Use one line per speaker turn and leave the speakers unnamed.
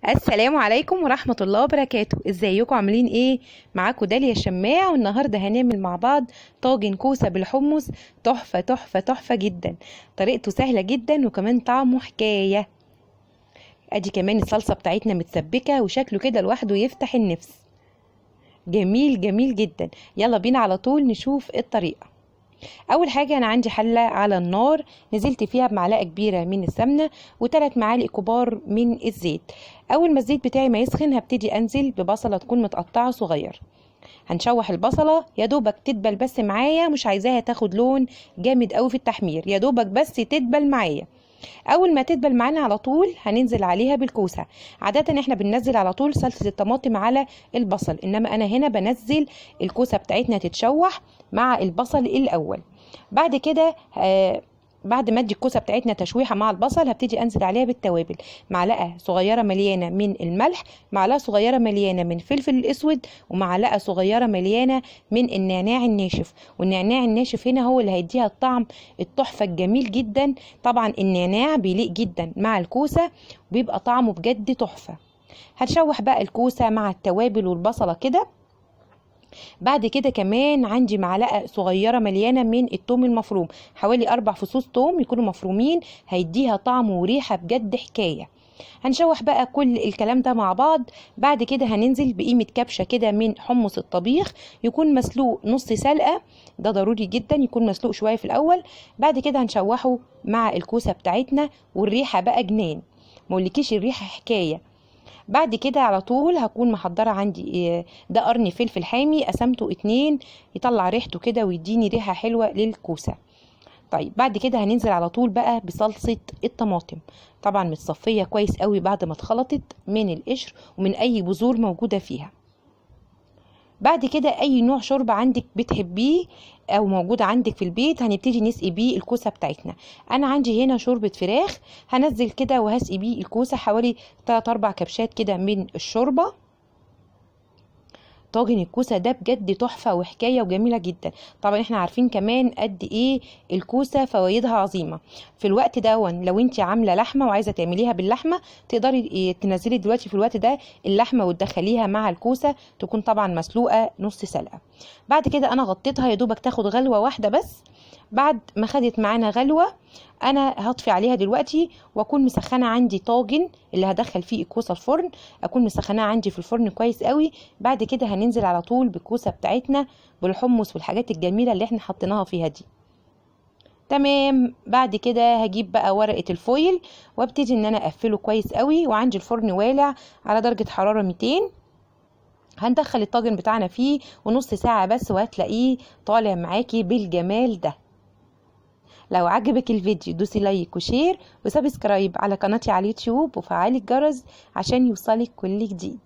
السلام عليكم ورحمة الله وبركاته. ازيكم عاملين ايه؟ معاكم داليا الشماع، والنهاردة هنعمل مع بعض طاجن كوسة بالحمص. تحفة تحفة تحفة جدا. طريقته سهلة جدا وكمان طعمه حكاية. ادي كمان الصلصة بتاعتنا متسبكة وشكله كده لوحده يفتح النفس. جميل جميل جدا. يلا بينا على طول نشوف الطريقة. اول حاجه انا عندي حله على النار، نزلت فيها بمعلقه كبيره من السمنه و3 معالق كبار من الزيت. اول ما الزيت بتاعي ما يسخن هبتدي انزل ببصله تكون متقطعه صغير. هنشوح البصله يا دوبك تدبل بس معايا، مش عايزاها تاخد لون جامد قوي في التحمير، يا دوبك بس تدبل معايا. اول ما تدبل معانا على طول هننزل عليها بالكوسه. عاده احنا بننزل على طول صلصه الطماطم على البصل، انما انا هنا بنزل الكوسه بتاعتنا تتشوح مع البصل الاول. بعد كده بعد ما ادي الكوسه بتاعتنا تشويحه مع البصل هبتدي انزل عليها بالتوابل. معلقه صغيره مليانه من الملح، معلقه صغيره مليانه من الفلفل الاسود، ومعلقه صغيره مليانه من النعناع الناشف. والنعناع الناشف هنا هو اللي هيديها الطعم التحفه الجميل جدا. طبعا النعناع بيليق جدا مع الكوسه وبيبقى طعمه بجد تحفه. هنشوح بقى الكوسه مع التوابل والبصله كده. بعد كده كمان عندي معلقه صغيره مليانه من الثوم المفروم، حوالي 4 فصوص ثوم يكونوا مفرومين، هيديها طعم وريحه بجد حكايه. هنشوح بقى كل الكلام ده مع بعض. بعد كده هننزل بقيمه كبشه كده من حمص الطبيخ، يكون مسلوق نص سلقه. ده ضروري جدا يكون مسلوق شويه في الاول. بعد كده هنشوحه مع الكوسه بتاعتنا، والريحه بقى جنان، مقولكيش الريحه حكايه. بعد كده على طول هكون محضرة عندي ده قرن فلفل حامي، قسمته 2 يطلع ريحته كده ويديني ريحة حلوة للكوسة. طيب بعد كده هننزل على طول بقى بصلصة الطماطم، طبعا متصفية كويس قوي بعد ما اتخلطت من القشر ومن اي بذور موجودة فيها. بعد كده اي نوع شوربه عندك بتحبيه او موجود عندك في البيت هنبتدي نسقي بيه الكوسه بتاعتنا. انا عندي هنا شوربه فراخ، هنزل كده وهسقي بيه الكوسه حوالي 3 4 كبشات كده من الشوربه. طاجن الكوسه ده بجد تحفه وحكايه وجميله جدا. طبعا احنا عارفين كمان قد ايه الكوسه فوائدها عظيمه. في الوقت ده لو انت عامله لحمه وعايزه تعمليها باللحمه تقدري تنزلي دلوقتي في الوقت ده اللحمه وتدخليها مع الكوسه، تكون طبعا مسلوقه نص سلقه. بعد كده انا غطيتها يا دوبك تاخد غلوه واحده بس. بعد ما خدت معانا غلوه انا هطفي عليها دلوقتي، واكون مسخنه عندي طاجن اللي هدخل فيه الكوسه الفرن، اكون مسخناها عندي في الفرن كويس قوي. بعد كده هننزل على طول بالكوسه بتاعتنا بالحمص والحاجات الجميله اللي احنا حطيناها فيها دي. تمام. بعد كده هجيب بقى ورقه الفويل وابتدي ان انا اقفله كويس قوي، وعندي الفرن والع على درجه حراره 200. هندخل الطاجن بتاعنا فيه ونص ساعه بس وهتلاقيه طالع معاكي بالجمال ده. لو عجبك الفيديو دوسي لايك وشير وسبسكرايب على قناتي على اليوتيوب وفعلي الجرس عشان يوصلك كل جديد.